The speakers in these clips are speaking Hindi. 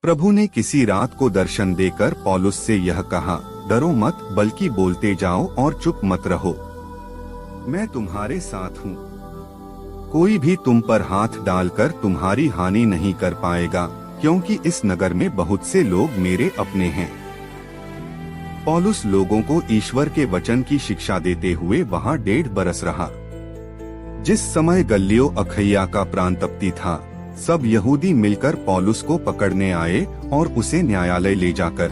प्रभु ने किसी रात को दर्शन देकर पौलुस से यह कहा, डरो मत, बल्कि बोलते जाओ और चुप मत रहो। मैं तुम्हारे साथ हूँ। कोई भी तुम पर हाथ डालकर तुम्हारी हानि नहीं कर पाएगा, क्योंकि इस नगर में बहुत से लोग मेरे अपने हैं। पौलुस लोगों को ईश्वर के वचन की शिक्षा देते हुए वहाँ 1.5 बरस रहा। जिस समय गल्लियो अखैया का प्रांतपति था, सब यहूदी मिलकर पौलुस को पकड़ने आए और उसे न्यायालय ले जाकर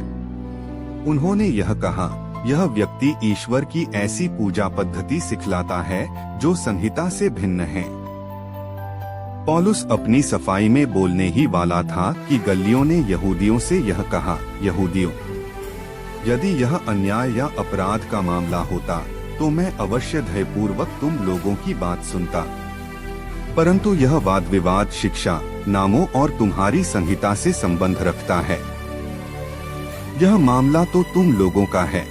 उन्होंने यह कहा, यह व्यक्ति ईश्वर की ऐसी पूजा पद्धति सिखलाता है जो संहिता से भिन्न है। पौलुस अपनी सफाई में बोलने ही वाला था कि गल्लियों ने यहूदियों से यह कहा, यहूदियों, यदि यह अन्याय या अपराध का मामला होता तो मैं अवश्य धैर्यपूर्वक तुम लोगों की बात सुनता, परंतु यह वाद विवाद शिक्षा, नामों और तुम्हारी संहिता से संबंध रखता है। यह मामला तो तुम लोगों का है।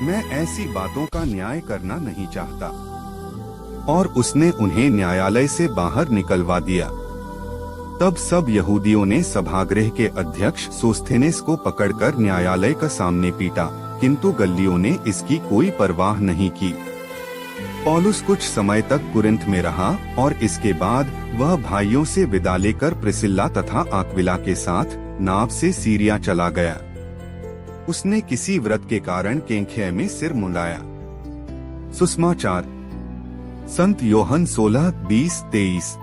मैं ऐसी बातों का न्याय करना नहीं चाहता। और उसने उन्हें न्यायालय से बाहर निकलवा दिया। तब सब यहूदियों ने सभागृह के अध्यक्ष सोस्थेनेस को पकड़कर न्यायालय के सामने पीटा, किंतु गल्लियों ने इसकी कोई परवाह नहीं की। पौलुस कुछ समय तक कुरिन्थ में रहा और इसके बाद वह भाइयों से विदा लेकर प्रिसिल्ला तथा आक्विला के साथ नाव से सीरिया चला गया। उसने किसी व्रत के कारण केंख्या में सिर मुंडाया। सुसमाचार संत योहन 16:20-23।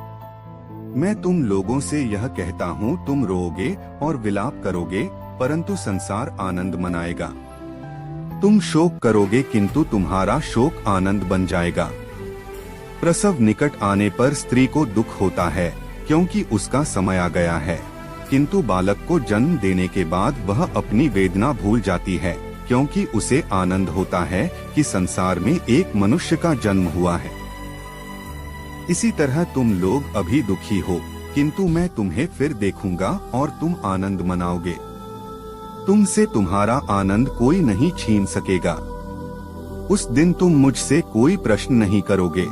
मैं तुम लोगों से यह कहता हूँ, तुम रोओगे और विलाप करोगे, परंतु संसार आनंद मनाएगा। तुम शोक करोगे, किंतु तुम्हारा शोक आनंद बन जाएगा। प्रसव निकट आने पर स्त्री को दुख होता है, क्योंकि उसका समय आ गया है, किंतु बालक को जन्म देने के बाद वह अपनी वेदना भूल जाती है, क्योंकि उसे आनंद होता है कि संसार में एक मनुष्य का जन्म हुआ है। इसी तरह तुम लोग अभी दुखी हो, किंतु मैं तुम्हें फिर देखूंगा और तुम आनंद मनाओगे। तुमसे तुम्हारा आनंद कोई नहीं छीन सकेगा। उस दिन तुम मुझसे कोई प्रश्न नहीं करोगे।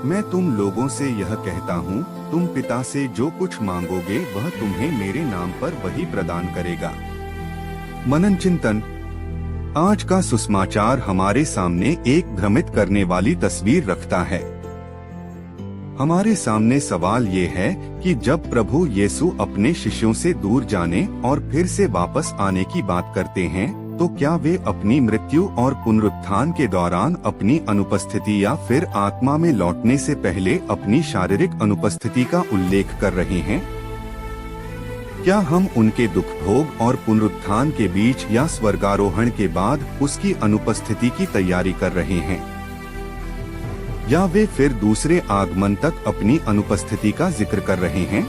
मैं तुम लोगों से यह कहता हूँ, तुम पिता से जो कुछ मांगोगे वह तुम्हें मेरे नाम पर वही प्रदान करेगा। मनन चिंतन। आज का सुसमाचार हमारे सामने एक भ्रमित करने वाली तस्वीर रखता है। हमारे सामने सवाल ये है कि जब प्रभु यीशु अपने शिष्यों से दूर जाने और फिर से वापस आने की बात करते हैं, तो क्या वे अपनी मृत्यु और पुनरुत्थान के दौरान अपनी अनुपस्थिति या फिर आत्मा में लौटने से पहले अपनी शारीरिक अनुपस्थिति का उल्लेख कर रहे हैं? क्या हम उनके दुख भोग और पुनरुत्थान के बीच या स्वर्गारोहण के बाद उसकी अनुपस्थिति की तैयारी कर रहे हैं, या वे फिर दूसरे आगमन तक अपनी अनुपस्थिति का जिक्र कर रहे हैं?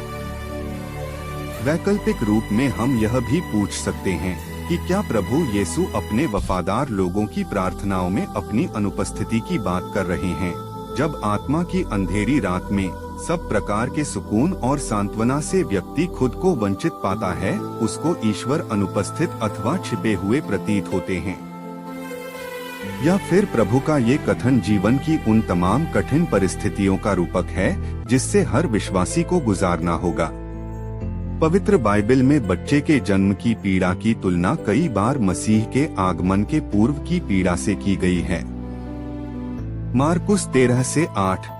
वैकल्पिक रूप में हम यह भी पूछ सकते हैं कि क्या प्रभु यीशु अपने वफादार लोगों की प्रार्थनाओं में अपनी अनुपस्थिति की बात कर रहे हैं, जब आत्मा की अंधेरी रात में सब प्रकार के सुकून और सांत्वना से व्यक्ति खुद को वंचित पाता है, उसको ईश्वर अनुपस्थित अथवा छिपे हुए प्रतीत होते हैं? या फिर प्रभु का ये कथन जीवन की उन तमाम कठिन परिस्थितियों का रूपक है जिससे हर विश्वासी को गुजारना होगा? पवित्र बाइबल में बच्चे के जन्म की पीड़ा की तुलना कई बार मसीह के आगमन के पूर्व की पीड़ा से की गई है। मार्कुस 13-8।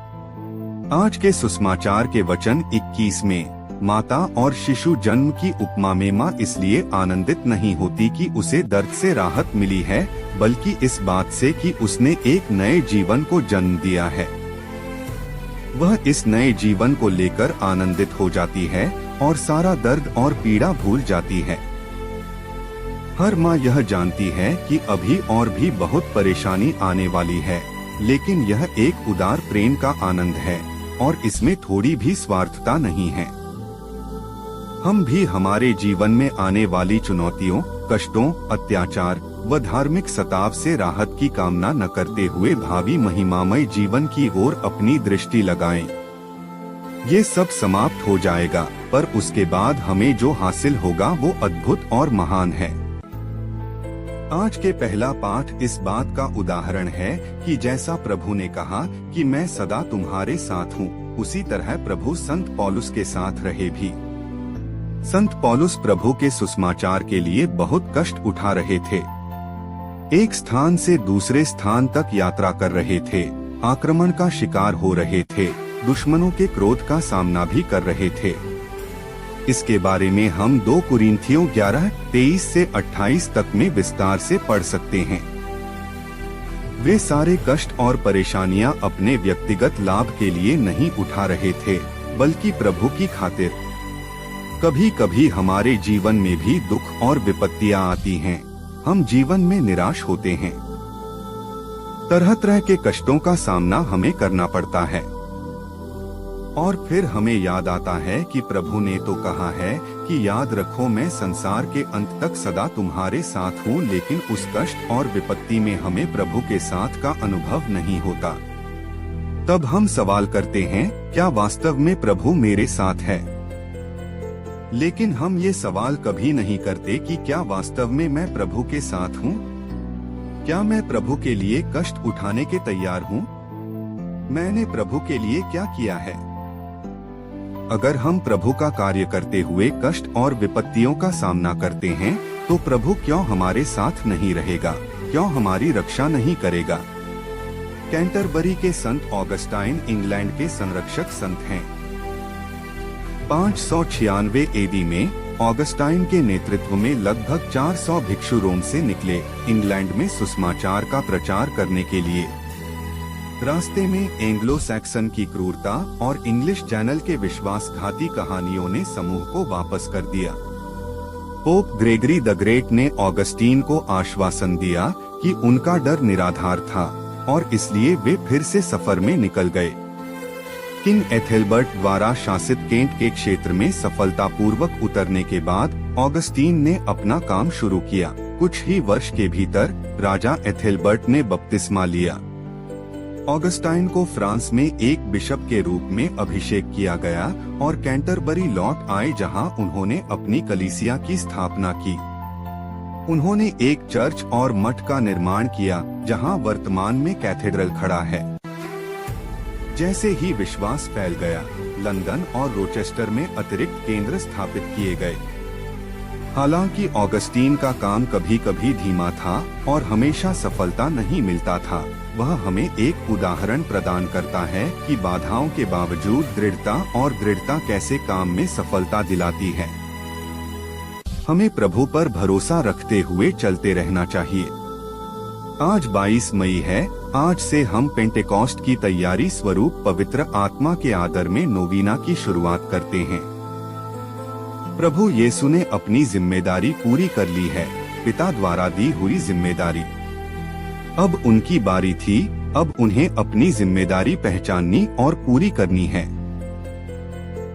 आज के सुसमाचार के वचन 21 में माता और शिशु जन्म की उपमा में माँ इसलिए आनंदित नहीं होती कि उसे दर्द से राहत मिली है, बल्कि इस बात से कि उसने एक नए जीवन को जन्म दिया है। वह इस नए जीवन को लेकर आनंदित हो जाती है और सारा दर्द और पीड़ा भूल जाती है। हर माँ यह जानती है कि अभी और भी बहुत परेशानी आने वाली है, लेकिन यह एक उदार प्रेम का आनंद है और इसमें थोड़ी भी स्वार्थता नहीं है। हम भी हमारे जीवन में आने वाली चुनौतियों, कष्टों, अत्याचार व धार्मिक सताव से राहत की कामना न करते हुए भावी महिमामय जीवन की ओर अपनी दृष्टि लगाएं। ये सब समाप्त हो जाएगा, पर उसके बाद हमें जो हासिल होगा वो अद्भुत और महान है। आज के पहला पाठ इस बात का उदाहरण है कि जैसा प्रभु ने कहा कि मैं सदा तुम्हारे साथ हूँ, उसी तरह प्रभु संत पौलुस के साथ रहे भी। संत पौलुस प्रभु के सुसमाचार के लिए बहुत कष्ट उठा रहे थे। एक स्थान से दूसरे स्थान तक यात्रा कर रहे थे, आक्रमण का शिकार हो रहे थे, दुश्मनों के क्रोध का सामना भी कर रहे थे। इसके बारे में हम 2 कुरिन्थियों 11:23 से 28 तक में विस्तार से पढ़ सकते हैं। वे सारे कष्ट और परेशानियां अपने व्यक्तिगत लाभ के लिए नहीं उठा रहे थे, बल्कि प्रभु की खातिर। कभी कभी हमारे जीवन में भी दुख और विपत्तियां आती हैं। हम जीवन में निराश होते हैं, तरह तरह के कष्टों का सामना हमें करना पड़ता है, और फिर हमें याद आता है कि प्रभु ने तो कहा है कि याद रखो मैं संसार के अंत तक सदा तुम्हारे साथ हूँ। लेकिन उस कष्ट और विपत्ति में हमें प्रभु के साथ का अनुभव नहीं होता। तब हम सवाल करते हैं, क्या वास्तव में प्रभु मेरे साथ है? लेकिन हम ये सवाल कभी नहीं करते कि क्या वास्तव में मैं प्रभु के साथ हूँ? क्या मैं प्रभु के लिए कष्ट उठाने के तैयार हूँ? मैंने प्रभु के लिए क्या किया है? अगर हम प्रभु का कार्य करते हुए कष्ट और विपत्तियों का सामना करते हैं, तो प्रभु क्यों हमारे साथ नहीं रहेगा? क्यों हमारी रक्षा नहीं करेगा? कैंटरबरी के संत ऑगस्टाइन इंग्लैंड के संरक्षक संत हैं। 596 एडी में ऑगस्टाइन के नेतृत्व में लगभग 400 भिक्षु रोम से निकले इंग्लैंड में सुसमाचार का प्रचार करने के लिए। रास्ते में एंग्लो सैक्सन की क्रूरता और इंग्लिश चैनल के विश्वासघाती कहानियों ने समूह को वापस कर दिया। पोप ग्रेगरी द ग्रेट ने ऑगस्टीन को आश्वासन दिया कि उनका डर निराधार था और इसलिए वे फिर से सफर में निकल गए। किंग एथेलबर्ट द्वारा शासित केंट के क्षेत्र में सफलतापूर्वक उतरने के बाद ऑगस्टीन ने अपना काम शुरू किया। कुछ ही वर्ष के भीतर राजा एथेलबर्ट ने बपतिस्मा लिया। ऑगस्टाइन को फ्रांस में एक बिशप के रूप में अभिषेक किया गया और कैंटरबरी लौट आए, जहां उन्होंने अपनी कलीसिया की स्थापना की। उन्होंने एक चर्च और मठ का निर्माण किया, जहां वर्तमान में कैथेड्रल खड़ा है। जैसे ही विश्वास फैल गया, लंदन और रोचेस्टर में अतिरिक्त केंद्र स्थापित किए गए। हालांकि ऑगस्टीन का काम कभी कभी धीमा था और हमेशा सफलता नहीं मिलता था, वह हमें एक उदाहरण प्रदान करता है कि बाधाओं के बावजूद दृढ़ता कैसे काम में सफलता दिलाती है। हमें प्रभु पर भरोसा रखते हुए चलते रहना चाहिए। आज 22 मई है। आज से हम पेंटेकॉस्ट की तैयारी स्वरूप पवित्र आत्मा के आदर में नोवीना की शुरुआत करते हैं। प्रभु यीशु ने अपनी जिम्मेदारी पूरी कर ली है, पिता द्वारा दी हुई जिम्मेदारी। अब उनकी बारी थी, अब उन्हें अपनी जिम्मेदारी पहचाननी और पूरी करनी है।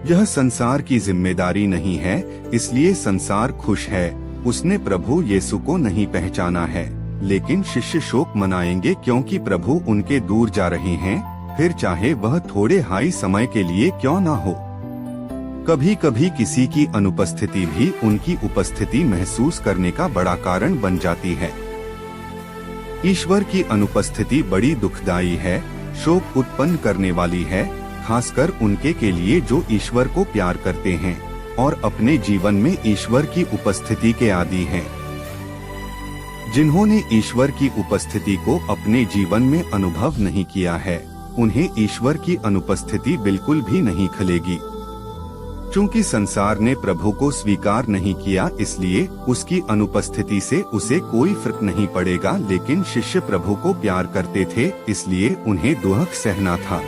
यह संसार की जिम्मेदारी नहीं है, इसलिए संसार खुश है। उसने प्रभु यीशु को नहीं पहचाना है, लेकिन शिष्य शोक मनाएंगे क्योंकि प्रभु उनके दूर जा रहे हैं, फिर चाहे वह थोड़े हाई समय के लिए क्यों ना हो। कभी कभी किसी की अनुपस्थिति भी उनकी उपस्थिति महसूस करने का बड़ा कारण बन जाती है। ईश्वर की अनुपस्थिति बड़ी दुखदायी है, शोक उत्पन्न करने वाली है, खासकर उनके के लिए जो ईश्वर को प्यार करते हैं और अपने जीवन में ईश्वर की उपस्थिति के आदी हैं। जिन्होंने ईश्वर की उपस्थिति को अपने जीवन में अनुभव नहीं किया है, उन्हें ईश्वर की अनुपस्थिति बिल्कुल भी नहीं खलेगी। चूंकि संसार ने प्रभु को स्वीकार नहीं किया, इसलिए उसकी अनुपस्थिति से उसे कोई फर्क नहीं पड़ेगा, लेकिन शिष्य प्रभु को प्यार करते थे, इसलिए उन्हें दुख सहना था।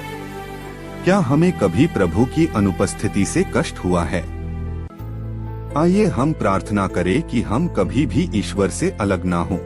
क्या हमें कभी प्रभु की अनुपस्थिति से कष्ट हुआ है? आइए हम प्रार्थना करें कि हम कभी भी ईश्वर से अलग ना हों।